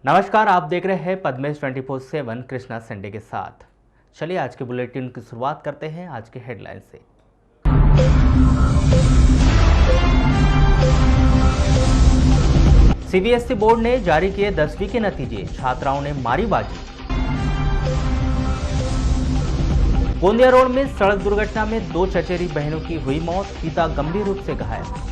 नमस्कार, आप देख रहे हैं पद्मेश 24/7 कृष्णा संडे के साथ। चलिए आज के बुलेटिन की शुरुआत करते हैं आज के हेडलाइन से। सीबीएसई बोर्ड ने जारी किए 10वीं के नतीजे, छात्राओं ने मारी बाजी। गोंदिया रोड में सड़क दुर्घटना में 2 चचेरी बहनों की हुई मौत, पिता गंभीर रूप से घायल।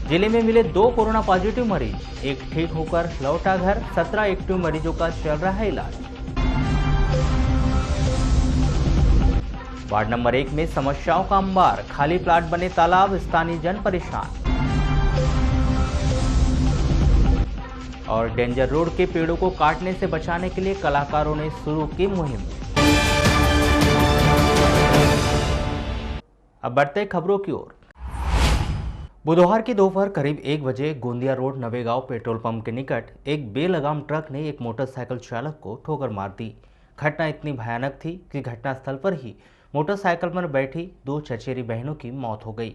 जिले में मिले 2 कोरोना पॉजिटिव मरीज, एक ठीक होकर लौटा घर, 17 एक्टिव मरीजों का चल रहा है इलाज। वार्ड नंबर 1 में समस्याओं का अंबार, खाली प्लाट बने तालाब, स्थानीय जन परेशान। और डेंजर रोड के पेड़ों को काटने से बचाने के लिए कलाकारों ने शुरू की मुहिम। अब बढ़ते खबरों की ओर। बुधवार की दोपहर करीब 1 बजे Gondia road Navegaon petrol pump के निकट एक बेलगाम ट्रक ने एक मोटरसाइकिल चालक को ठोकर मार दी। घटना इतनी भयानक थी कि घटनास्थल पर ही मोटरसाइकिल पर बैठी 2 चचेरी बहनों की मौत हो गई,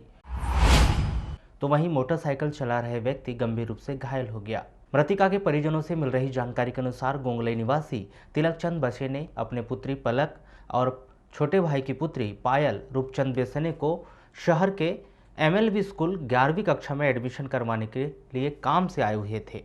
तो वहीं मोटरसाइकिल चला रहे व्यक्ति गंभीर रूप से घायल हो गया। मृतिका के परिजनों से मिल रही जानकारी के अनुसार गोंगलई निवासी तिलकचंद बसे ने अपने पुत्री पलक और छोटे भाई की पुत्री पायल रूपचंद बेसने को शहर के एमएलबी स्कूल 11वीं कक्षा में एडमिशन करवाने के लिए काम से आए हुए थे।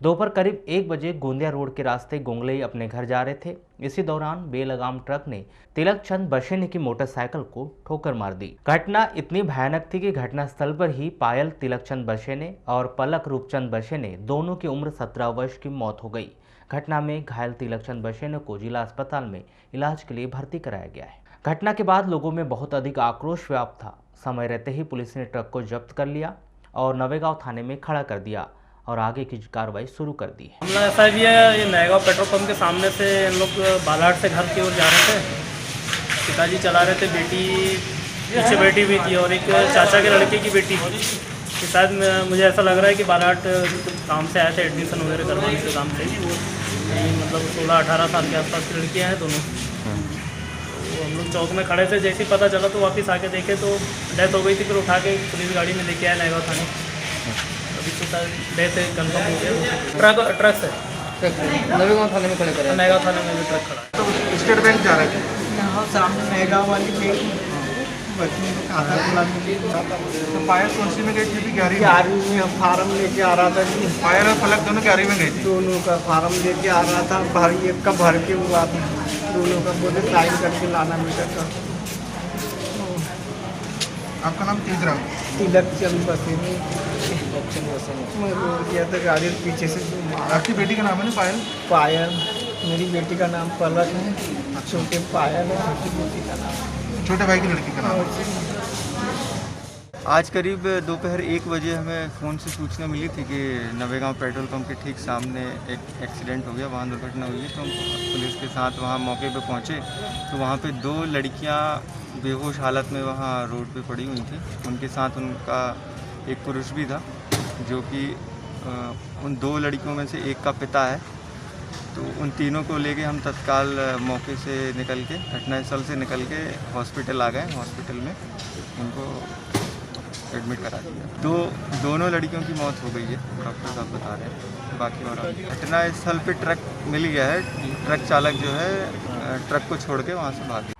दोपहर करीब 1 बजे गोंदिया रोड के रास्ते गोंगलई अपने घर जा रहे थे। इसी दौरान बेलगाम ट्रक ने तिलकचंद बशेने की मोटरसाइकिल को ठोकर मार दी। घटना इतनी भयानक थी कि घटनास्थल पर ही पायल तिलकचंद बशेने और पलक रूपचंद बशेने दोनों की उम्र 17 वर्ष की मौत हो गई। घटना में घायल तिलकचंद बशेने को जिला अस्पताल में इलाज के लिए भर्ती कराया गया है। घटना के बाद लोगों में बहुत अधिक आक्रोश व्याप्त था। समय रहते ही पुलिस ने ट्रक को जब्त कर लिया और नवेगांव थाने में खड़ा कर दिया और आगे की कार्रवाई शुरू कर दी है। मामला ऐसा भी है, ये नवेगांव पेट्रोल पंप के सामने से इन लोग बालाहाट से घर की ओर जा रहे थे। पिताजी चला रहे थे, बेटी पीछे बैठी हुई थी और एक चाचा के लड़के की बेटी थी। शायद मुझे ऐसा लग रहा है कि बालाहाट काम से आए थे, एडमिशन वगैरह करवाने के काम से। मतलब 16-18 साल के आसपास की लड़कियाँ हैं दोनों। तो हम लोग चौक में खड़े थे, जैसे ही पता चला तो वापस आके देखे तो डेथ हो गई थी। फिर उठा के पुलिस गाड़ी में लेके आए नवेगांव थाने। अभी तो डेथ कंफर्म हो गया। ट्रक से नवेगांव थाने में खड़े करें। नवेगांव थाने में भी ट्रक खड़ा है। तो स्टेट बैंक जा रहे थे, यहाँ सामने नवेगांव वाली बैंक बच्चों को खाता खुला मिली। तो पायल कौन सी में गई थी? 11वीं में हम फार्म लेके आ रहा था जी। पायल और पलक दोनों 11वीं में गई थी। दोनों का फार्म लेके आ रहा था, भर एक का भर के हुआ था, दोनों का बोले साइन करके लाना मीटर का। आपका नाम तीसरा? तिलकचंद बसेने मैं रोक दिया था, गाड़ी पीछे से जो मारा। आपकी बेटी का नाम है ना पायल? पायल, मेरी बेटी का नाम पलक है, छोटे पायल है, छोटी बेटी का नाम छोटे भाई की लड़की का नाम? आज करीब दोपहर 1 बजे हमें फ़ोन से सूचना मिली थी कि नवेगांव पेट्रोल पंप के ठीक सामने एक एक्सीडेंट हो गया, वहाँ दुर्घटना हुई है। तो हम पुलिस के साथ वहाँ मौके पे पहुँचे तो वहाँ पे 2 लड़कियाँ बेहोश हालत में वहाँ रोड पे पड़ी हुई थी। उनके साथ उनका एक पुरुष भी था, जो कि उन 2 लड़कियों में से एक का पिता है। तो उन तीनों को लेके हम तत्काल मौके से निकल के, घटनास्थल से निकल के हॉस्पिटल आ गए। हॉस्पिटल में उनको एडमिट करा दिया। दोनों लड़कियों की मौत हो गई है, डॉक्टर साहब बता रहे हैं। बाकी और घटनास्थल पे ट्रक मिल गया है। ट्रक चालक जो है ट्रक को छोड़ के वहाँ से भाग गया।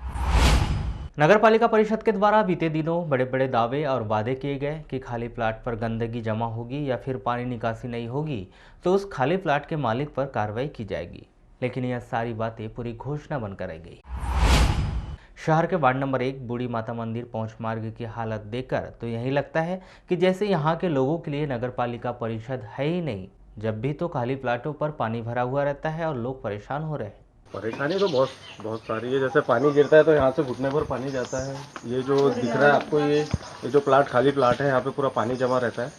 नगर पालिका परिषद के द्वारा बीते दिनों बड़े बड़े दावे और वादे किए गए कि खाली प्लाट पर गंदगी जमा होगी या फिर पानी निकासी नहीं होगी तो उस खाली प्लाट के मालिक पर कार्रवाई की जाएगी, लेकिन यह सारी बातें पूरी घोषणा बनकर रह गई। शहर के वार्ड नंबर 1 बूढ़ी माता मंदिर पहुंच मार्ग की हालत देखकर तो यही लगता है कि जैसे यहाँ के लोगों के लिए नगर पालिका परिषद है ही नहीं। जब भी तो खाली प्लाटों पर पानी भरा हुआ रहता है और लोग परेशान हो रहे हैं। परेशानी तो बहुत सारी है। जैसे पानी गिरता है तो यहाँ से घुटने भर पानी जाता है। ये जो दिख रहा है आपको, ये जो प्लाट खाली प्लाट है, यहाँ पे पूरा पानी जमा रहता है।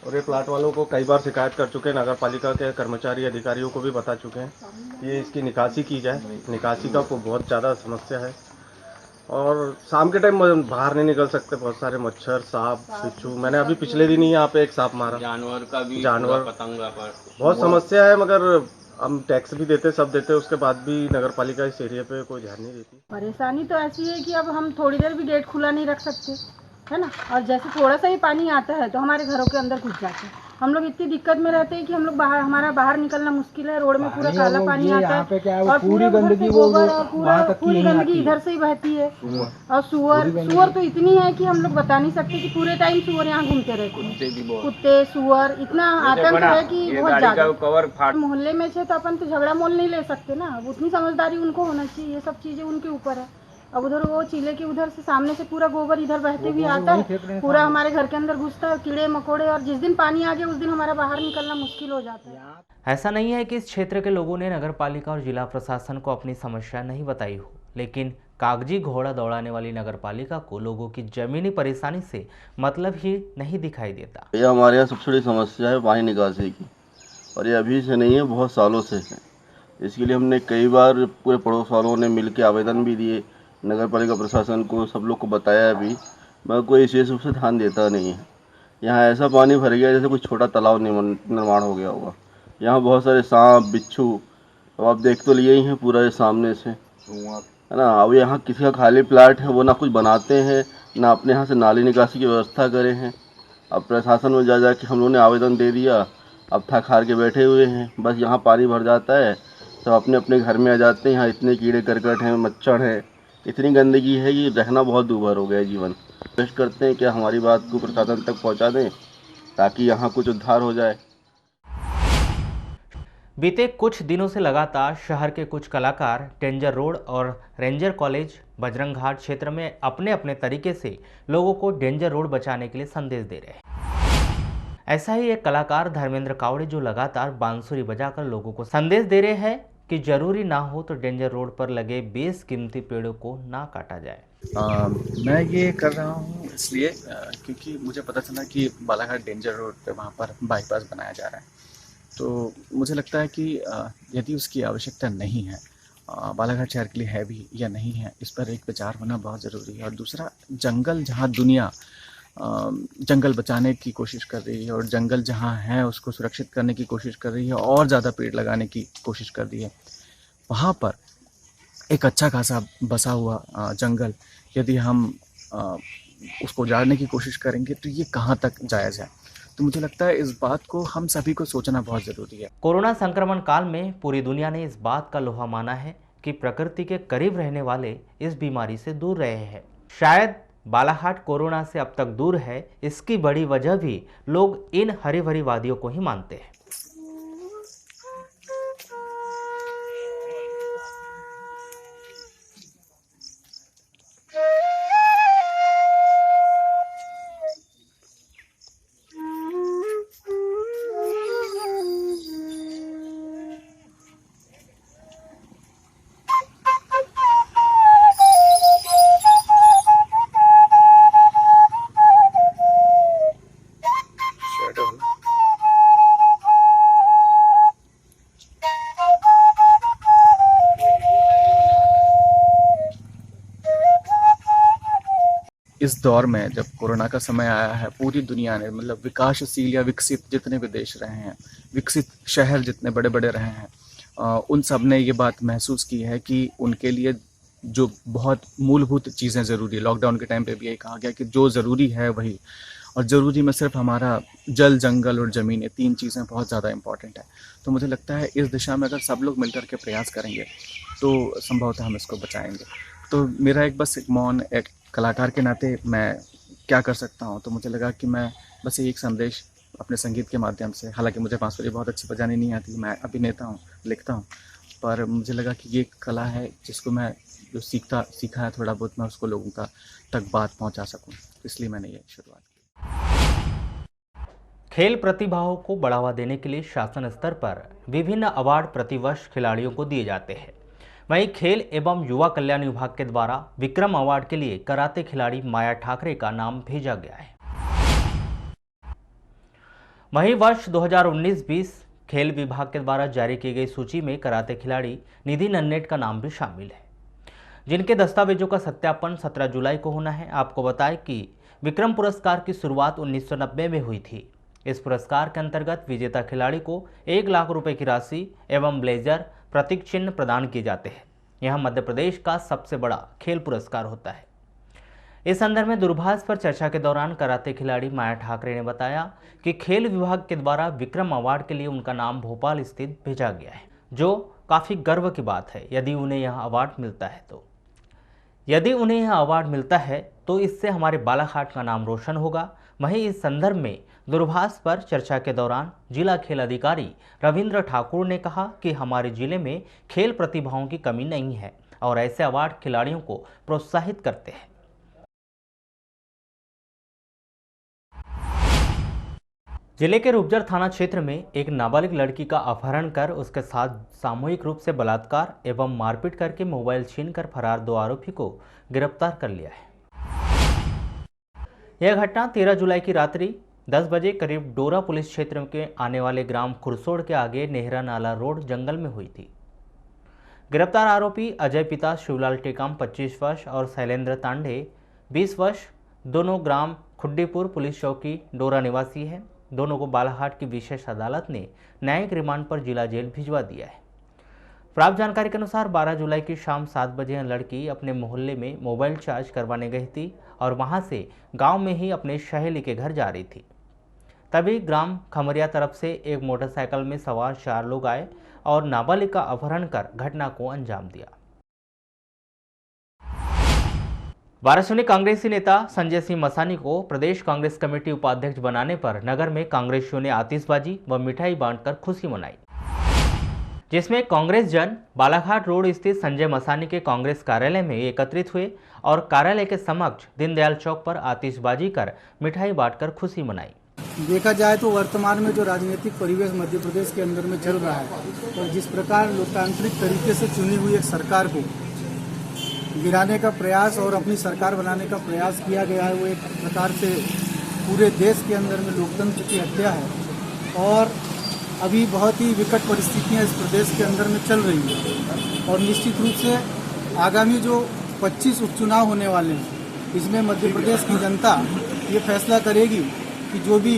और ये प्लाट वालों को कई बार शिकायत कर चुके हैं, नगर पालिका के कर्मचारी अधिकारियों को भी बता चुके हैं कि ये इसकी निकासी की जाए। निकासी का बहुत ज़्यादा समस्या है और शाम के टाइम बाहर नहीं निकल सकते, बहुत सारे मच्छर, सांप, बिच्छू। मैंने अभी पिछले दिन ही यहाँ पे एक सांप मारा। जानवर पतंगा पर बहुत समस्या है, मगर हम टैक्स भी देते, सब देते, उसके बाद भी नगर पालिका इस एरिया पे कोई ध्यान नहीं देती। परेशानी तो ऐसी है कि अब हम थोड़ी देर भी गेट खुला नहीं रख सकते, है ना। और जैसे थोड़ा सा ही पानी आता है तो हमारे घरों के अंदर घुस जाते हैं। हम लोग इतनी दिक्कत में रहते हैं कि हम लोग बाहर, हमारा बाहर निकलना मुश्किल है। रोड में पूरा काला पानी आता है और पूरी गंदगी, गोबर और पूरी गंदगी इधर से ही बहती है। और सुअर तो इतनी है कि हम लोग बता नहीं सकते कि पूरे टाइम सुअर यहाँ घूमते रहते हैं। कुत्ते, सुअर, इतना आतंक है कि बहुत ज्यादा। मोहल्ले में से तो अपन तो झगड़ा मोल नहीं ले सकते ना, उतनी समझदारी उनको होना चाहिए। ये सब चीजें उनके ऊपर है। अब उधर वो चीले के उधर से सामने से पूरा गोबर इधर बहते हुए आता है, पूरा हमारे घर के अंदर घुसता है, कीड़े मकोड़े। और जिस दिन पानी आ गया उस दिन हमारा बाहर निकलना मुश्किल हो जाता है। ऐसा नहीं है कि इस क्षेत्र के लोगों ने नगर पालिका और जिला प्रशासन को अपनी समस्या नहीं बताई हो, लेकिन कागजी घोड़ा दौड़ाने वाली नगर पालिका को लोगों की जमीनी परेशानी से मतलब ही नहीं दिखाई देता। ये हमारे यहाँ सबसे बड़ी समस्या है पानी निकासी की, और ये अभी से नहीं है, बहुत सालों से है। इसके लिए हमने कई बार पूरे पड़ोस वालों ने मिल के आवेदन भी दिए, नगर पालिका प्रशासन को, सब लोग को बताया भी, मगर कोई विशेष रूप से ध्यान देता नहीं है। यहाँ ऐसा पानी भर गया जैसे कोई छोटा तालाब निर्माण हो गया होगा। यहाँ बहुत सारे सांप, बिच्छू, अब आप देख तो लिए ही हैं पूरा ये सामने से, है ना। अब यहाँ किसी का खाली प्लाट है, वो ना कुछ बनाते हैं, ना अपने यहाँ से नाली निकासी की व्यवस्था करे हैं। अब प्रशासन में जा के हम लोगों ने आवेदन दे दिया, अब थक हार के बैठे हुए हैं। बस यहाँ पानी भर जाता है, सब अपने अपने घर में आ जाते हैं। यहाँ इतने कीड़े करकट हैं, मच्छर हैं, इतनी गंदगी है कि रहना बहुत दूभर हो गया है जीवन। कोशिश करते हैं कि हमारी बात को प्रशासन तक पहुँचा दें ताकि यहाँ कुछ उद्धार हो जाए। बीते कुछ दिनों से लगातार शहर के कुछ कलाकार डेंजर रोड और रेंजर कॉलेज बजरंग घाट क्षेत्र में अपने अपने तरीके से लोगों को डेंजर रोड बचाने के लिए संदेश दे रहे हैं। ऐसा ही एक कलाकार धर्मेंद्र कावड़े जो लगातार बांसुरी बजाकर लोगों को संदेश दे रहे हैं कि जरूरी ना हो तो डेंजर रोड पर लगे बेशकीमती पेड़ों को ना काटा जाए। मैं ये कर रहा हूँ इसलिए क्योंकि मुझे पता चला कि बालाघाट डेंजर रोड पे वहाँ पर बाईपास बनाया जा रहा है। तो मुझे लगता है कि यदि उसकी आवश्यकता नहीं है, बालाघाट शहर के लिए है भी या नहीं है, इस पर एक विचार होना बहुत ज़रूरी है। और दूसरा, जंगल जहाँ दुनिया जंगल बचाने की कोशिश कर रही है और जंगल जहाँ है उसको सुरक्षित करने की कोशिश कर रही है और ज़्यादा पेड़ लगाने की कोशिश कर रही है, वहाँ पर एक अच्छा खासा बसा हुआ जंगल यदि हम उसको उजाड़ने की कोशिश करेंगे तो ये कहाँ तक जायज़ है। तो मुझे लगता है इस बात को हम सभी को सोचना बहुत ज़रूरी है। कोरोना संक्रमण काल में पूरी दुनिया ने इस बात का लोहा माना है कि प्रकृति के करीब रहने वाले इस बीमारी से दूर रहे हैं। शायद बालाघाट कोरोना से अब तक दूर है, इसकी बड़ी वजह भी लोग इन हरी भरी वादियों को ही मानते हैं। इस दौर में जब कोरोना का समय आया है, पूरी दुनिया ने, मतलब विकासशील या विकसित जितने भी देश रहे हैं, विकसित शहर जितने बड़े बड़े रहे हैं, उन सब ने ये बात महसूस की है कि उनके लिए जो बहुत मूलभूत चीज़ें ज़रूरी है। लॉकडाउन के टाइम पे भी यही कहा गया कि जो ज़रूरी है वही, और ज़रूरी में सिर्फ हमारा जल, जंगल और ज़मीन, ये 3 चीज़ें बहुत ज़्यादा इंपॉर्टेंट है। तो मुझे लगता है इस दिशा में अगर सब लोग मिलकर के प्रयास करेंगे तो संभवतः हम इसको बचाएंगे। तो मेरा एक मौन, एक कलाकार के नाते मैं क्या कर सकता हूँ, तो मुझे लगा कि मैं बस एक संदेश अपने संगीत के माध्यम से, हालांकि मुझे बांसुरी बहुत अच्छी बजानी नहीं आती, मैं अभिनेता हूँ, लिखता हूँ, पर मुझे लगा कि ये कला है जिसको मैं जो सीखा है थोड़ा बहुत, मैं उसको लोगों का तक बात पहुँचा सकूँ, इसलिए मैंने ये शुरुआत की। खेल प्रतिभाओं को बढ़ावा देने के लिए शासन स्तर पर विभिन्न अवार्ड प्रतिवर्ष खिलाड़ियों को दिए जाते हैं। वहीं खेल एवं युवा कल्याण विभाग के द्वारा विक्रम अवार्ड के लिए कराते खिलाड़ी माया ठाकरे का नाम भेजा गया है। वहीं वर्ष 2019-20 खेल विभाग के द्वारा जारी की गई सूची में कराते खिलाड़ी निधि नन्नेट का नाम भी शामिल है, जिनके दस्तावेजों का सत्यापन 17 जुलाई को होना है। आपको बताएं कि विक्रम पुरस्कार की शुरुआत 1990 में हुई थी। इस पुरस्कार के अंतर्गत विजेता खिलाड़ी को 1 लाख रुपए की राशि एवं ब्लेजर, प्रतीक चिन्ह प्रदान किए जाते हैं। यह मध्य प्रदेश का सबसे बड़ा खेल पुरस्कार होता है। इस संदर्भ में दूरभाष पर चर्चा के दौरान कराते खिलाड़ी माया ठाकरे ने बताया कि खेल विभाग के द्वारा विक्रम अवार्ड के लिए उनका नाम भोपाल स्थित भेजा गया है, जो काफ़ी गर्व की बात है। यदि उन्हें यह अवार्ड मिलता है तो इससे हमारे बालाघाट का नाम रोशन होगा। वहीं इस संदर्भ में दूरभाष पर चर्चा के दौरान जिला खेल अधिकारी रविंद्र ठाकुर ने कहा कि हमारे जिले में खेल प्रतिभाओं की कमी नहीं है और ऐसे अवार्ड खिलाड़ियों को प्रोत्साहित करते हैं। जिले के रूपजर थाना क्षेत्र में एक नाबालिग लड़की का अपहरण कर उसके साथ सामूहिक रूप से बलात्कार एवं मारपीट करके मोबाइल छीनकर फरार 2 आरोपी को गिरफ्तार कर लिया है। यह घटना 13 जुलाई की रात्रि 10 बजे करीब डोरा पुलिस क्षेत्र के आने वाले ग्राम खुरसोड़ के आगे नेहरा नाला रोड जंगल में हुई थी। गिरफ्तार आरोपी अजय पिता शिवलाल टेकाम 25 वर्ष और शैलेंद्र तांडे 20 वर्ष दोनों ग्राम खुड्डीपुर पुलिस चौकी डोरा निवासी है। दोनों को बालाघाट की विशेष अदालत ने न्यायिक रिमांड पर जिला जेल भिजवा दिया है। प्राप्त जानकारी के अनुसार 12 जुलाई की शाम 7 बजे यह लड़की अपने मोहल्ले में मोबाइल चार्ज करवाने गई थी और वहां से गांव में ही अपने सहेली के घर जा रही थी। तभी ग्राम खमरिया तरफ से एक मोटरसाइकिल में सवार 4 लोग आए और नाबालिग का अपहरण कर घटना को अंजाम दिया। वाराणसी कांग्रेसी नेता संजय सिंह मसानी को प्रदेश कांग्रेस कमेटी उपाध्यक्ष बनाने पर नगर में कांग्रेसियों ने आतिशबाजी व मिठाई बांटकर खुशी मनाई, जिसमें कांग्रेस जन बालाघाट रोड स्थित संजय मसानी के कांग्रेस कार्यालय में एकत्रित हुए और कार्यालय के समक्ष दीनदयाल चौक पर आतिशबाजी कर मिठाई बांटकर खुशी मनाई। देखा जाए तो वर्तमान में जो राजनीतिक परिवेश मध्य प्रदेश के अंदर में चल रहा है और जिस प्रकार लोकतांत्रिक तरीके से चुनी हुई एक सरकार को गिराने का प्रयास और अपनी सरकार बनाने का प्रयास किया गया है, वो एक प्रकार से पूरे देश के अंदर में लोकतंत्र की हत्या है और अभी बहुत ही विकट परिस्थितियां इस प्रदेश के अंदर में चल रही हैं और निश्चित रूप से आगामी जो 25 उपचुनाव होने वाले हैं इसमें मध्य प्रदेश की जनता ये फैसला करेगी कि जो भी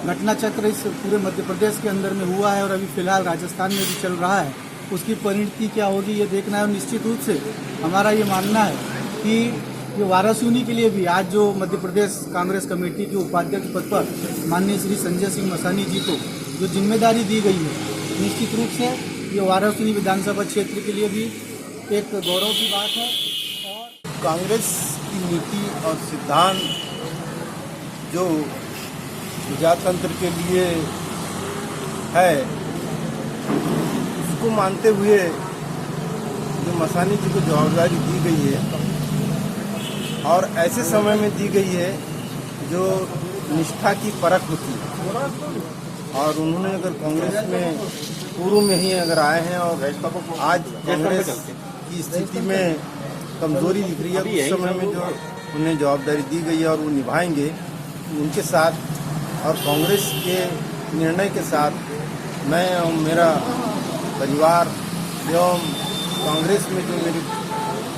घटना चक्र इस पूरे मध्य प्रदेश के अंदर में हुआ है और अभी फिलहाल राजस्थान में भी चल रहा है उसकी परिणति क्या होगी ये देखना है। और निश्चित रूप से हमारा ये मानना है कि ये वाराणसी के लिए भी आज जो मध्य प्रदेश कांग्रेस कमेटी के उपाध्यक्ष पद पर माननीय श्री संजय सिंह मसानी जी को जो जिम्मेदारी दी गई है, निश्चित रूप से ये वाराणसी विधानसभा क्षेत्र के लिए भी एक गौरव की बात है। और कांग्रेस की नीति और सिद्धांत जो प्रजातंत्र के लिए है उसको मानते हुए जो मसानी जी को जवाबदारी दी गई है और ऐसे समय में दी गई है जो निष्ठा की परख होती है और उन्होंने अगर कांग्रेस में पूर्व में ही अगर आए हैं और आज कांग्रेस की स्थिति में कमजोरी दिख रही है उस समय में जो उन्हें जवाबदारी दी गई है और वो निभाएंगे उनके साथ और कांग्रेस के निर्णय के साथ मैं और मेरा परिवार एवं कांग्रेस में जो मेरे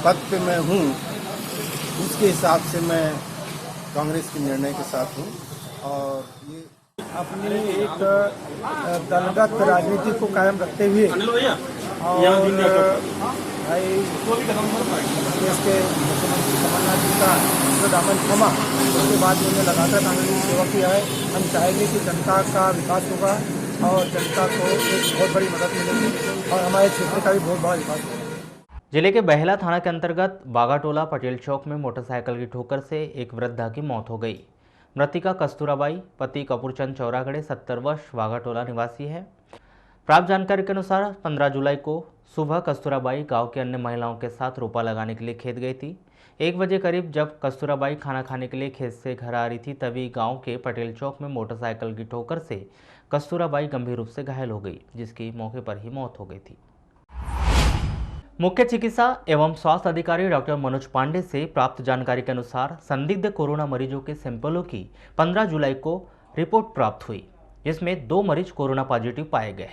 पद पे मैं हूँ उसके हिसाब से मैं कांग्रेस के निर्णय के साथ हूँ और ये अपनी एक दलगत राजनीति को कायम रखते हुए और देश के मुख्यमंत्री कमलनाथ जी का जो दामन थमा उसके बाद उन्होंने लगातार कांग्रेस की सेवा किया है। हम चाहेंगे कि जनता का विकास होगा और जनता को एक बहुत बड़ी मदद मिलेगी और हमारे क्षेत्र का भी बहुत बड़ा विकास होगा। जिले के बहला थाना के अंतर्गत बागाटोला पटेल चौक में मोटरसाइकिल की ठोकर से एक वृद्धा की मौत हो गई। मृतिका कस्तूराबाई पति कपूरचंद चौरागड़े 70 वर्ष बागाटोला निवासी है। प्राप्त जानकारी के अनुसार 15 जुलाई को सुबह कस्तूराबाई गांव के अन्य महिलाओं के साथ रोपा लगाने के लिए खेत गई थी। 1 बजे करीब जब कस्तूराबाई खाना खाने के लिए खेत से घर आ रही थी तभी गांव के पटेल चौक में मोटरसाइकिल की ठोकर से कस्तूराबाई गंभीर रूप से घायल हो गई, जिसकी मौके पर ही मौत हो गई थी। मुख्य चिकित्सा एवं स्वास्थ्य अधिकारी डॉक्टर मनोज पांडे से प्राप्त जानकारी के अनुसार संदिग्ध कोरोना मरीजों के सैंपलों की 15 जुलाई को रिपोर्ट प्राप्त हुई, जिसमें 2 मरीज कोरोना पॉजिटिव पाए गए।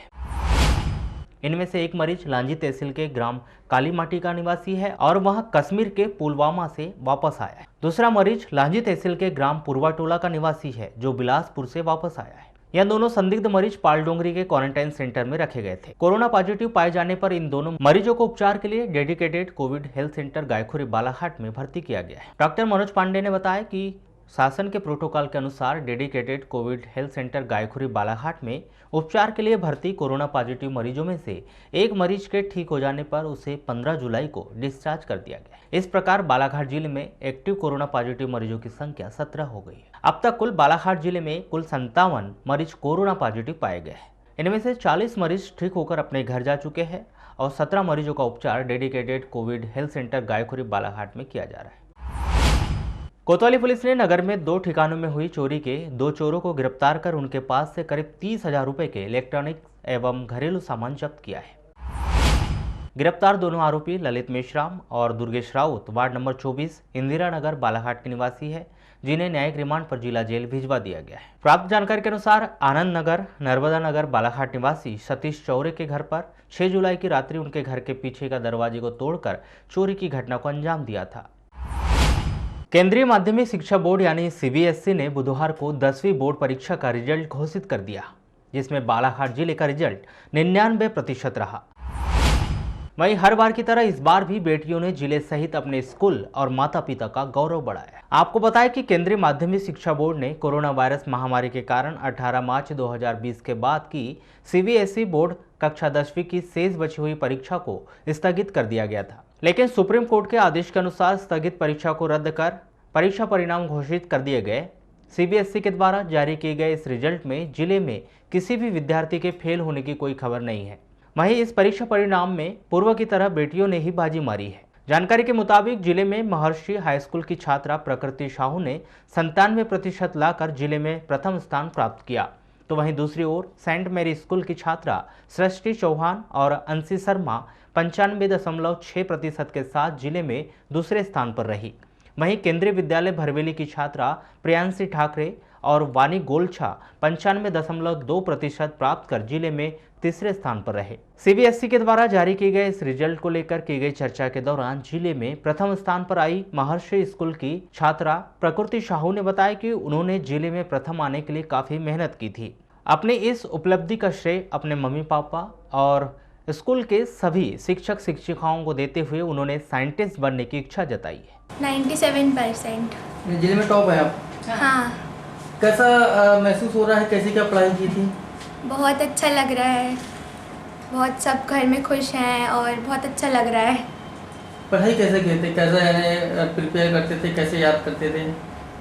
इनमें से एक मरीज लांजी तहसील के ग्राम कालीमाटी का निवासी है और वह कश्मीर के पुलवामा से वापस आया है। दूसरा मरीज लांजी तहसील के ग्राम पुरवाटोला का निवासी है जो बिलासपुर से वापस आया है। यह दोनों संदिग्ध मरीज पालडोंगरी के क्वारंटाइन सेंटर में रखे गए थे। कोरोना पॉजिटिव पाए जाने पर इन दोनों मरीजों को उपचार के लिए dedicated Covid health centre Gaykhuri Balaghat में भर्ती किया गया है। डॉक्टर मनोज पांडे ने बताया कि शासन के प्रोटोकॉल के अनुसार dedicated Covid health centre Gaykhuri Balaghat में उपचार के लिए भर्ती कोरोना पॉजिटिव मरीजों में से एक मरीज के ठीक हो जाने पर उसे 15 जुलाई को डिस्चार्ज कर दिया गया। इस प्रकार बालाघाट जिले में एक्टिव कोरोना पॉजिटिव मरीजों की संख्या 17 हो गई है। अब तक कुल बालाघाट जिले में कुल 57 मरीज कोरोना पॉजिटिव पाए गए हैं। इनमें से 40 मरीज ठीक होकर अपने घर जा चुके हैं और 17 मरीजों का उपचार dedicated Covid health centre Gaykhuri Balaghat में किया जा रहा है। कोतवाली पुलिस ने नगर में 2 ठिकानों में हुई चोरी के 2 चोरों को गिरफ्तार कर उनके पास से करीब 30,000 रुपए के इलेक्ट्रॉनिक एवं घरेलू सामान जब्त किया है। गिरफ्तार दोनों आरोपी ललित मेश्राम और दुर्गेश राउत वार्ड नंबर 24 इंदिरा नगर बालाघाट के निवासी है, जिन्हें न्यायिक रिमांड पर जिला जेल भिजवा दिया गया है। प्राप्त जानकारी के अनुसार आनंद नगर नर्मदा नगर बालाघाट निवासी सतीश चौरे के घर पर 6 जुलाई की रात्रि उनके घर के पीछे का दरवाजे को तोड़कर चोरी की घटना को अंजाम दिया था। केंद्रीय माध्यमिक शिक्षा बोर्ड यानी CBSE ने बुधवार को 10वीं बोर्ड परीक्षा का रिजल्ट घोषित कर दिया, जिसमें बालाघाट जिले का रिजल्ट 99% रहा। वहीं हर बार की तरह इस बार भी बेटियों ने जिले सहित अपने स्कूल और माता पिता का गौरव बढ़ाया। आपको बताएं कि केंद्रीय माध्यमिक शिक्षा बोर्ड ने कोरोना वायरस महामारी के कारण 18 मार्च 2020 के बाद की CBSE बोर्ड कक्षा 10वीं की शेष बची हुई परीक्षा को स्थगित कर दिया गया था, लेकिन सुप्रीम कोर्ट के आदेश के अनुसार स्थगित परीक्षा को रद्द कर परीक्षा परिणाम घोषित कर दिए गए। CBSE के द्वारा जारी किए गए इस रिजल्ट में जिले में किसी भी विद्यार्थी के फेल होने की कोई खबर नहीं है। वहीं इस परीक्षा परिणाम में पूर्व की तरह बेटियों ने ही बाजी मारी है। जानकारी के मुताबिक जिले में महर्षि हाई स्कूल की छात्रा प्रकृति साहू ने 97% लाकर जिले में प्रथम स्थान प्राप्त किया, तो वहीं दूसरी ओर सेंट मेरी स्कूल की छात्रा सृष्टि चौहान और अंशी शर्मा 95.6% के साथ जिले में दूसरे स्थान पर रही। वहीं केंद्रीय विद्यालय भरवेली की छात्रा प्रियांशी ठाकरे और वानी गोलछा 95.2% प्राप्त कर जिले में तीसरे स्थान पर रहे। CBSE के द्वारा जारी किए गए इस रिजल्ट को लेकर की गई चर्चा के दौरान जिले में प्रथम स्थान पर आई महर्षि स्कूल की छात्रा प्रकृति साहू ने बताया कि उन्होंने जिले में प्रथम आने के लिए काफी मेहनत की थी। अपने इस उपलब्धि का श्रेय अपने मम्मी पापा और स्कूल के सभी शिक्षक शिक्षिकाओं को देते हुए उन्होंने साइंटिस्ट बनने की इच्छा जताई है। 97%। जिले में टॉप है आप? हाँ। कैसा महसूस हो रहा है, कैसी क्या पढ़ाई की थी? बहुत अच्छा लग रहा है, बहुत सब घर में खुश हैं और बहुत अच्छा लग रहा है। पढ़ाई कैसे किए थे, कैसे यानी प्रिपेयर करते थे, कैसे याद करते थे?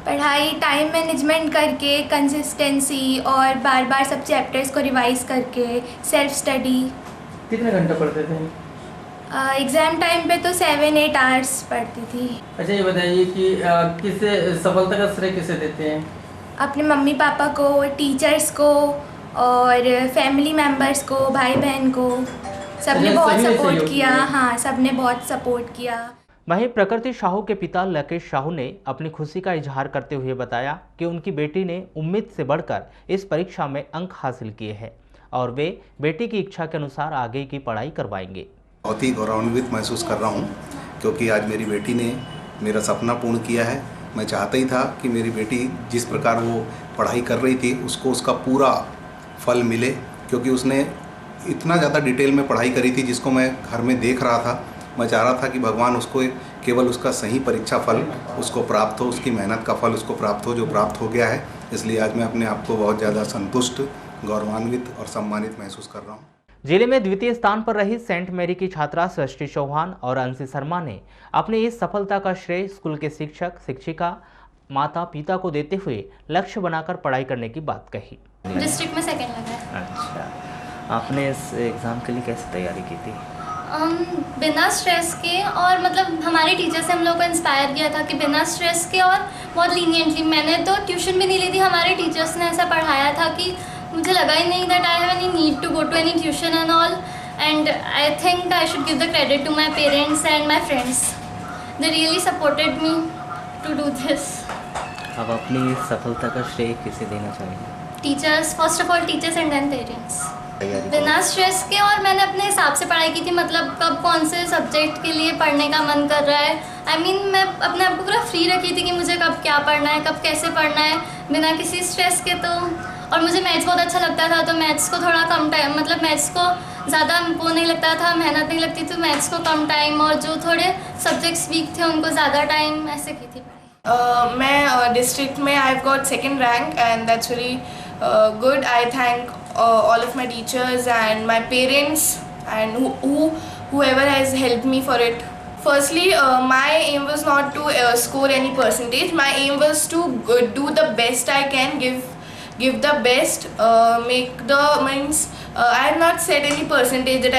पढ़ाई टाइम मैनेजमेंट करके, कंसिस्टेंसी और बार बार सब चैप्टर्स को रिवाइज करके, सेल्फ स्टडी। कितने घंटे पढ़ते थे? एग्ज़ाम टाइम पे तो 7-8 आवर्स पढ़ती थी। अच्छा, ये बताइए कि किसे सफलता का श्रेय किसे देते हैं? अपने मम्मी पापा को, टीचर्स को और फैमिली मेम्बर्स को, भाई बहन को, सबने बहुत सपोर्ट किया। हाँ, सबने बहुत सपोर्ट किया। वहीं प्रकृति साहू के पिता लकेश साहू ने अपनी खुशी का इजहार करते हुए बताया कि उनकी बेटी ने उम्मीद से बढ़कर इस परीक्षा में अंक हासिल किए हैं और वे बेटी की इच्छा के अनुसार आगे की पढ़ाई करवाएंगे। बहुत ही गौरवान्वित महसूस कर रहा हूँ क्योंकि आज मेरी बेटी ने मेरा सपना पूर्ण किया है। मैं चाहता ही था कि मेरी बेटी जिस प्रकार वो पढ़ाई कर रही थी उसको उसका पूरा फल मिले, क्योंकि उसने इतना ज़्यादा डिटेल में पढ़ाई करी थी जिसको मैं घर में देख रहा था। मैं चाह रहा था कि भगवान उसको केवल उसका सही परीक्षा फल उसको प्राप्त हो, उसकी मेहनत का फल उसको प्राप्त हो, जो प्राप्त हो गया है। इसलिए आज मैं अपने आप को बहुत ज़्यादा संतुष्ट, गौरवान्वित और सम्मानित महसूस कर रहा हूँ। जिले में द्वितीय स्थान पर रही सेंट मेरी की छात्रा सृष्टि चौहान और अंशी शर्मा ने अपनी इस सफलता का श्रेय स्कूल के शिक्षक शिक्षिका माता पिता को देते हुए लक्ष्य बनाकर पढ़ाई करने की बात कही। डिस्ट्रिक्ट में सेकंड लगा। अच्छा, आपने इस एग्ज़ाम के लिए कैसे तैयारी की थी? बिना स्ट्रेस के, और मतलब हमारे टीचर से हम लोग को इंस्पायर किया था कि बिना स्ट्रेस के और बहुत लीनियंटली। मैंने तो ट्यूशन भी नहीं ली थी, हमारे टीचर्स ने ऐसा पढ़ाया था कि मुझे लगा ही नहीं that I have any need to go to any tuition and all, and I think I should give the credit to my parents and my friends. They really supported me to do this. अब अपनी सफलता का श्रेय किसे देना चाहेंगे? Teachers, first of all teachers and then parents. बिना stress के, और मैंने अपने हिसाब से पढ़ाई की थी, मतलब कब कौन से सब्जेक्ट के लिए पढ़ने का मन कर रहा है। I mean, मैं अपने आप को पूरा फ्री रखी थी कि मुझे कब क्या पढ़ना है, कब कैसे पढ़ना है, बिना किसी स्ट्रेस के। तो और मुझे मैथ्स बहुत अच्छा लगता था, तो मैथ्स को थोड़ा कम टाइम, मतलब मैथ्स को ज़्यादा वो नहीं लगता था, मेहनत नहीं लगती थी, मैथ्स को कम टाइम, और जो थोड़े सब्जेक्ट्स वीक थे उनको ज़्यादा टाइम, ऐसे की थी। मैं डिस्ट्रिक्ट में I have got second rank and that's very good. I thank all of my teachers and my parents and whoever has helped me for it. Firstly, my aim was not to score any percentage. My aim was to do the best I can, give the best, make the means. I have not set any percentage that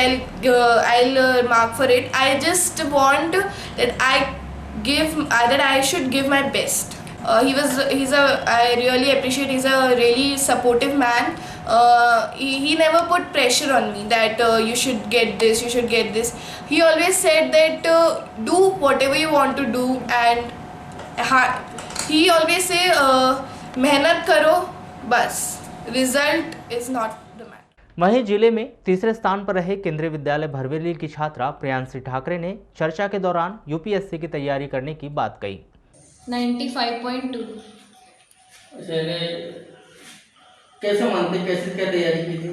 I'll mark for it. I just want that I should give my best. I really appreciate. He's a really supportive man. He never put pressure on me that you should get this, you should get this. He always said that do whatever you want to do, and he always say मेहनत करो बस, result is not the matter. वहीं जिले में तीसरे स्थान पर रहे केंद्रीय विद्यालय भरवेली की छात्रा प्रियांशी ठाकरे ने चर्चा के दौरान यूपीएससी की तैयारी करने की बात कही। 95.2। कैसे मानते, कैसे क्या तैयारी की थी?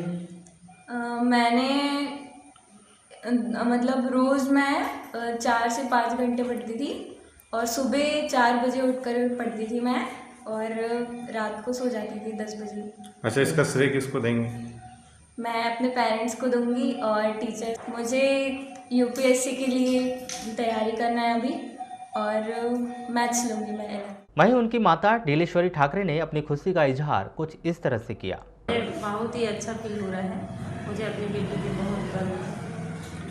मैंने मतलब रोज़ मैं 4 से 5 घंटे पढ़ती थी, और सुबह 4 बजे उठकर पढ़ती थी मैं, और रात को सो जाती थी 10 बजे। अच्छा, इसका श्रेय किसको देंगे? मैं अपने पेरेंट्स को दूंगी और टीचर। मुझे यूपीएससी के लिए तैयारी करना है अभी, और मैथ्स लूँगी मैं। वहीं उनकी माता डीलेश्वरी ठाकरे ने अपनी खुशी का इजहार कुछ इस तरह से किया। बहुत ही अच्छा फील हो रहा है, मुझे अपनी बेटी की बहुत गर्व है।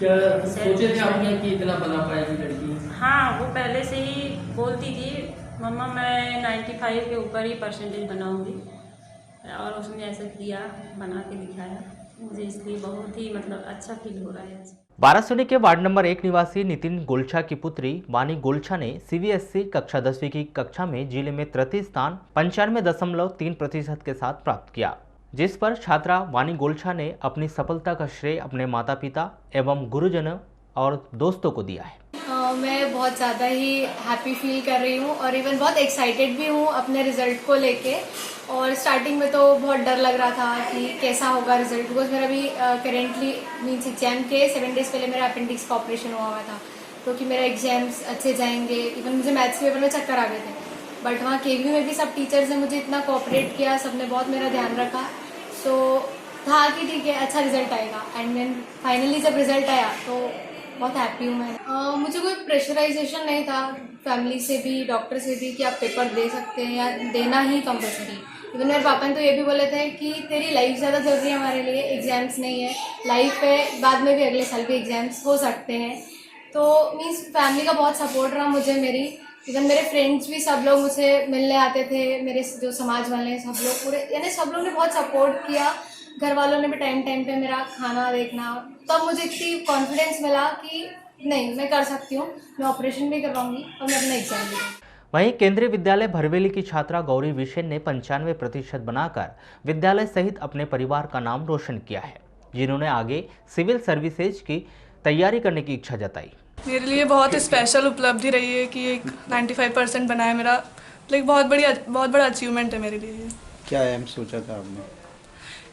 क्या सोचे थे आपने कि इतना बना पाएगी लड़की? हाँ, वो पहले से ही बोलती थी मम्मा मैं 95 के ऊपर ही परसेंटेज बनाऊंगी, और उसने ऐसा किया, बना के दिखाया। मुझे इसलिए बहुत ही मतलब अच्छा फील हो रहा है। बारासिनी के वार्ड नंबर 1 निवासी नितिन गोलछा की पुत्री वानी गोलछा ने सीबीएसई कक्षा 10वीं की कक्षा में जिले में तृतीय स्थान 95.3% के साथ प्राप्त किया, जिस पर छात्रा वानी गोलछा ने अपनी सफलता का श्रेय अपने माता पिता एवं गुरुजनों और दोस्तों को दिया है। मैं बहुत ज़्यादा ही हैप्पी फील कर रही हूँ, और इवन बहुत एक्साइटेड भी हूँ अपने रिज़ल्ट को लेके। और स्टार्टिंग में तो बहुत डर लग रहा था कि कैसा होगा रिज़ल्ट, बिकॉज मेरा भी करेंटली मीन्स एग्जाम के 7 डेज़ पहले मेरा अपेंडिक्स का ऑपरेशन हुआ था, तो कि मेरा एग्जाम्स अच्छे जाएंगे। इवन मुझे मैथ्स पेपर में चक्कर आ गए थे, बट वहाँ केवी में भी सब टीचर्स ने मुझे इतना कोऑपरेट किया, सबने बहुत मेरा ध्यान रखा, सो था कि ठीक है अच्छा रिज़ल्ट आएगा। एंड देन फाइनली जब रिज़ल्ट आया तो बहुत हैप्पी हूँ मैं। मुझे कोई प्रेशराइजेशन नहीं था फैमिली से भी, डॉक्टर से भी, कि आप पेपर दे सकते हैं या देना ही कंपल्सरी। इवन मेरे पापा ने तो ये भी बोले थे कि तेरी लाइफ ज़्यादा ज़रूरी है हमारे लिए, एग्ज़ाम्स नहीं है, लाइफ है, बाद में भी अगले साल भी एग्ज़ाम्स हो सकते हैं। तो मीन्स फैमिली का बहुत सपोर्ट रहा मुझे मेरी। इवन मेरे फ्रेंड्स भी सब लोग मुझे मिलने आते थे, मेरे जो समाज वाले सब लोग पूरे, यानी सब लोग ने बहुत सपोर्ट किया। घर वालों ने भी टाइम टाइम पे मेरा खाना देखना, तब मुझे इतनी कॉन्फिडेंस मिला कि नहीं मैं कर सकती हूँ, मैं ऑपरेशन भी करवाऊंगी और मैं अपना एग्जाम भी दूँगी। वहीं केंद्रीय विद्यालय भरवेली की छात्रा गौरी विशेन ने 95% बनाकर विद्यालय सहित अपने परिवार का नाम रोशन किया है, जिन्होंने आगे सिविल सर्विसेज की तैयारी करने की इच्छा जताई। मेरे लिए बहुत स्पेशल उपलब्धि रही है कि एक 95% बनाया मेरा, लाइक बहुत बड़ा अचीवमेंट है मेरे लिए। क्या एम सोचा था आपने?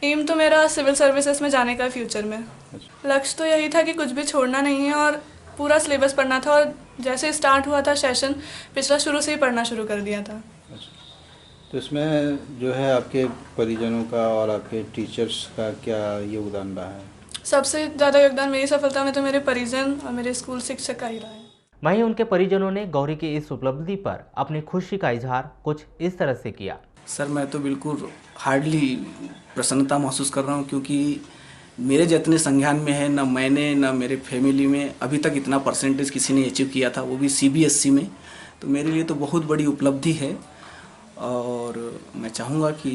एम तो मेरा सिविल सर्विसेज में जाने का फ्यूचर में। लक्ष्य तो यही था कि कुछ भी छोड़ना नहीं है और पूरा सिलेबस पढ़ना था, और जैसे स्टार्ट हुआ था सेशन पिछला शुरू से ही पढ़ना शुरू कर दिया था। तो इसमें जो है आपके परिजनों का और आपके टीचर्स का क्या योगदान रहा है? सबसे ज़्यादा योगदान मेरी सफलता में तो मेरे परिजन और मेरे स्कूल शिक्षक का ही रहा है। वहीं उनके परिजनों ने गौरी की इस उपलब्धि पर अपनी खुशी का इजहार कुछ इस तरह से किया। सर मैं तो बिल्कुल हार्डली प्रसन्नता महसूस कर रहा हूँ, क्योंकि मेरे जितने संज्ञान में है न मैंने न मेरे फैमिली में अभी तक इतना परसेंटेज किसी ने अचीव किया था, वो भी सीबीएसई में। तो मेरे लिए तो बहुत बड़ी उपलब्धि है, और मैं चाहूँगा कि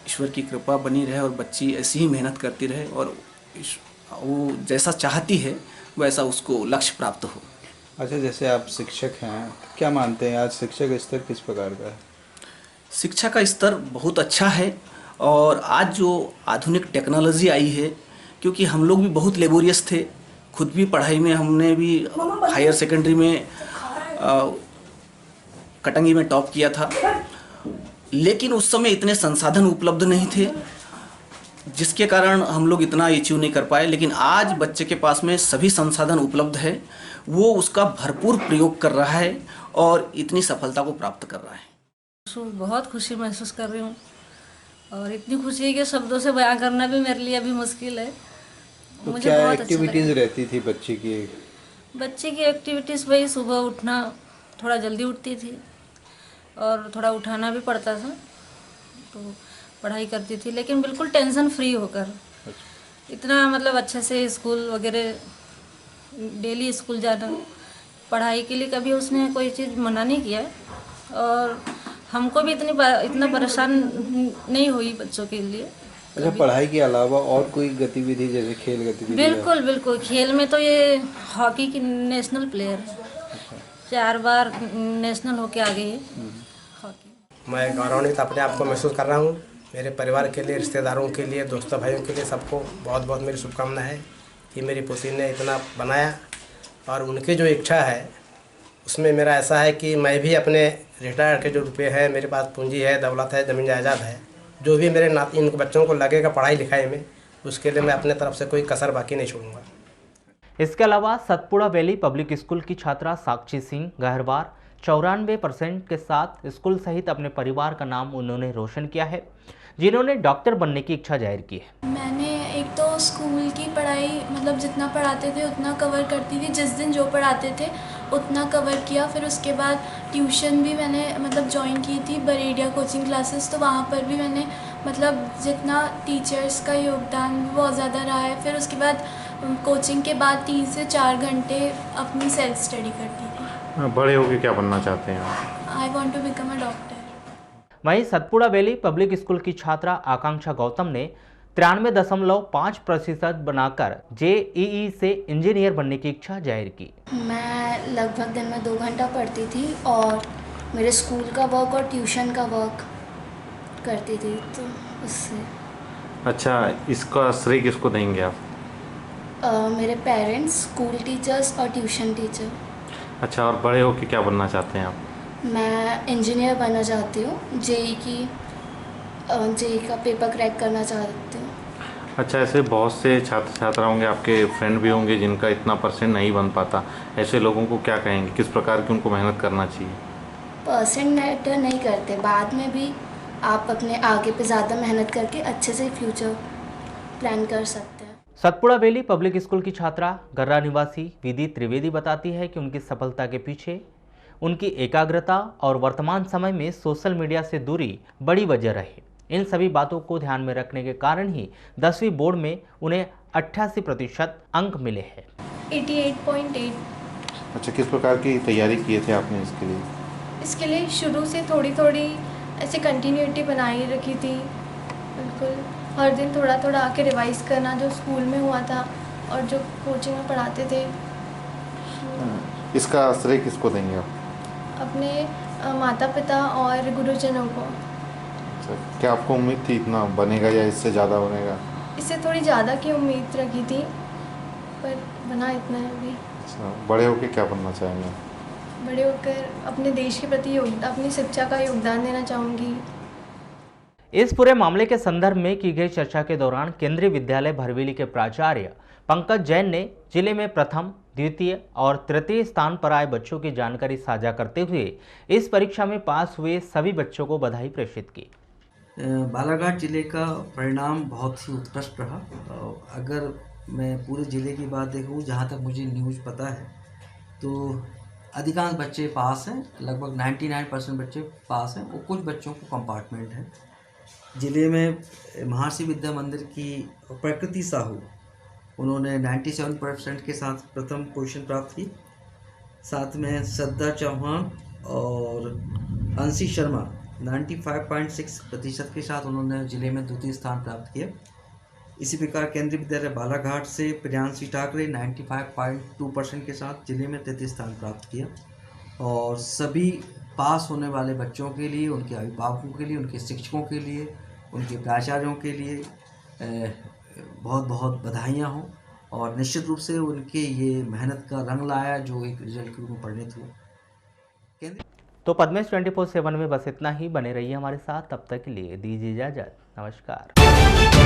ईश्वर की कृपा बनी रहे और बच्ची ऐसी ही मेहनत करती रहे, और वो जैसा चाहती है वैसा उसको लक्ष्य प्राप्त हो। अच्छा, जैसे आप शिक्षक हैं, क्या मानते हैं आज शिक्षा का स्तर किस प्रकार का है? शिक्षा का स्तर बहुत अच्छा है, और आज जो आधुनिक टेक्नोलॉजी आई है, क्योंकि हम लोग भी बहुत लेबोरियस थे, खुद भी पढ़ाई में हमने भी हायर सेकेंडरी में कटंगी में टॉप किया था, लेकिन उस समय इतने संसाधन उपलब्ध नहीं थे, जिसके कारण हम लोग इतना अचीव नहीं कर पाए। लेकिन आज बच्चे के पास में सभी संसाधन उपलब्ध है, वो उसका भरपूर प्रयोग कर रहा है और इतनी सफलता को प्राप्त कर रहा है। बहुत खुशी महसूस कर रही हूँ और इतनी खुशी है कि शब्दों से बयां करना भी मेरे लिए अभी मुश्किल है। तो मुझे क्या बहुत एक्टिविटीज़ रहती थी बच्चे की? बच्चे की एक्टिविटीज़ वही सुबह उठना, थोड़ा जल्दी उठती थी और थोड़ा उठाना भी पड़ता था, तो पढ़ाई करती थी लेकिन बिल्कुल टेंशन फ्री होकर। इतना मतलब अच्छे से स्कूल वगैरह, डेली स्कूल जाना, पढ़ाई के लिए कभी उसने कोई चीज़ मना नहीं किया और हमको भी इतना परेशान नहीं हुई बच्चों के लिए। अच्छा, पढ़ाई के अलावा और कोई गतिविधि जैसे खेल गतिविधि? बिल्कुल बिल्कुल, खेल में तो ये हॉकी की नेशनल प्लेयर है, 4 बार नेशनल होके आ गई है हॉकी। मैं गौरवान्वित अपने आप को महसूस कर रहा हूँ। मेरे परिवार के लिए, रिश्तेदारों के लिए, दोस्तों भाइयों के लिए सबको बहुत बहुत मेरी शुभकामना है कि मेरी पुत्री ने इतना बनाया और उनकी जो इच्छा है उसमें मेरा ऐसा है कि मैं भी अपने रिटायर के जो रुपये है, मेरे पास पूंजी है, दौलत है, ज़मीन जायदाद है, जो भी मेरे इन बच्चों को लगेगा पढ़ाई लिखाई में, उसके लिए मैं अपने तरफ से कोई कसर बाकी नहीं छोड़ूंगा। इसके अलावा सतपुड़ा वैली पब्लिक स्कूल की छात्रा साक्षी सिंह गहरवार 94% के साथ स्कूल सहित अपने परिवार का नाम उन्होंने रोशन किया है, जिन्होंने डॉक्टर बनने की इच्छा जाहिर की है। मैंने एक तो स्कूल की पढ़ाई मतलब जितना पढ़ाते थे उतना कवर करती थी, जिस दिन जो पढ़ाते थे उतना कवर किया। फिर उसके बाद ट्यूशन भी मैंने मतलब ज्वाइन की थी, बरेडिया कोचिंग क्लासेस, तो वहाँ पर भी मैंने मतलब जितना टीचर्स का योगदान भी बहुत ज़्यादा रहा है। फिर उसके बाद कोचिंग के बाद 3 से 4 घंटे अपनी सेल्फ स्टडी करती थी। बड़े होकर क्या बनना चाहते हैं आप? I want to become a doctor. वहीं सतपुड़ा वैली पब्लिक स्कूल की छात्रा आकांक्षा गौतम ने 93.5% बनाकर JEE से इंजीनियर बनने की इच्छा जाहिर की। मैं लगभग दिन में 2 घंटा पढ़ती थी और मेरे स्कूल का वर्क और ट्यूशन का वर्क करती थी, तो उससे। अच्छा, इसका श्रेय किसको देंगे आप? मेरे पेरेंट्स, स्कूल टीचर्स और ट्यूशन टीचर। अच्छा, और बड़े होकर क्या बनना चाहते हैं आप? मैं इंजीनियर बनना चाहती हूँ, जेई का पेपर क्रैक करना चाहती हूँ। अच्छा, ऐसे बहुत से छात्र छात्रा होंगे, आपके फ्रेंड भी होंगे जिनका इतना परसेंट नहीं बन पाता, ऐसे लोगों को क्या कहेंगे, किस प्रकार की उनको मेहनत करना चाहिए? परसेंट मैटर नहीं करते, बाद में भी आप अपने आगे पे ज़्यादा मेहनत करके अच्छे से फ्यूचर प्लान कर सकते हैं। सतपुड़ा वैली पब्लिक स्कूल की छात्रा गर्रा निवासी विधि त्रिवेदी बताती है कि उनकी सफलता के पीछे उनकी एकाग्रता और वर्तमान समय में सोशल मीडिया से दूरी बड़ी वजह रही। इन सभी बातों को ध्यान में रखने के कारण ही 10वीं बोर्ड में उन्हें 88% अंक मिले हैं। 88.8। अच्छा, किस प्रकार की तैयारी किए थे आपने इसके लिए? इसके लिए शुरू से थोड़ी थोड़ी ऐसे कंटिन्यूटी बनाई रखी थी, बिल्कुल हर दिन थोड़ा थोड़ा आके रिवाइज करना जो स्कूल में हुआ था और जो कोचिंग में पढ़ाते थे। इसका श्रेय किसको देंगे आप? अपने माता पिता और गुरुजनों को। क्या आपको उम्मीद थी इतना बनेगा या इससे ज़्यादा बनेगा? इससे थोड़ी ज़्यादा की उम्मीद रखी थी, पर बना इतना है अभी। अच्छा, बड़े होकर क्या बनना चाहेंगे? बड़े होकर अपने देश के प्रति अपनी शिक्षा का योगदान देना चाहूँगी। इस पूरे मामले के संदर्भ में की गई चर्चा के दौरान केंद्रीय विद्यालय भरवेली के प्राचार्य पंकज जैन ने जिले में प्रथम, द्वितीय और तृतीय स्थान पर आए बच्चों की जानकारी साझा करते हुए इस परीक्षा में पास हुए सभी बच्चों को बधाई प्रेषित की। बालाघाट जिले का परिणाम बहुत ही उत्कृष्ट रहा। अगर मैं पूरे ज़िले की बात देखूँ, जहाँ तक मुझे न्यूज़ पता है, तो अधिकांश बच्चे पास हैं, लगभग 99% बच्चे पास हैं और कुछ बच्चों को कंपार्टमेंट है। ज़िले में महर्षि विद्या मंदिर की प्रकृति साहू, उन्होंने 97% के साथ प्रथम पोजीशन प्राप्त की। साथ में श्रद्धा चौहान और अंशी शर्मा 95.6% के साथ उन्होंने ज़िले में द्वितीय स्थान प्राप्त किया। इसी प्रकार केंद्रीय विद्यालय बालाघाट से प्रियांशी ठाकरे 95.2% के साथ ज़िले में तृतीय स्थान प्राप्त किया। और सभी पास होने वाले बच्चों के लिए, उनके अभिभावकों के लिए, उनके शिक्षकों के लिए, उनके प्राचार्यों के लिए बहुत बहुत बधाइयाँ हों और निश्चित रूप से उनके ये मेहनत का रंग लाया जो एक रिजल्ट के रूप में परिणत हुआ। तो पद्मेश 24/7 में बस इतना ही। बने रहिए हमारे साथ, तब तक के लिए दीजिए इजाजत। नमस्कार।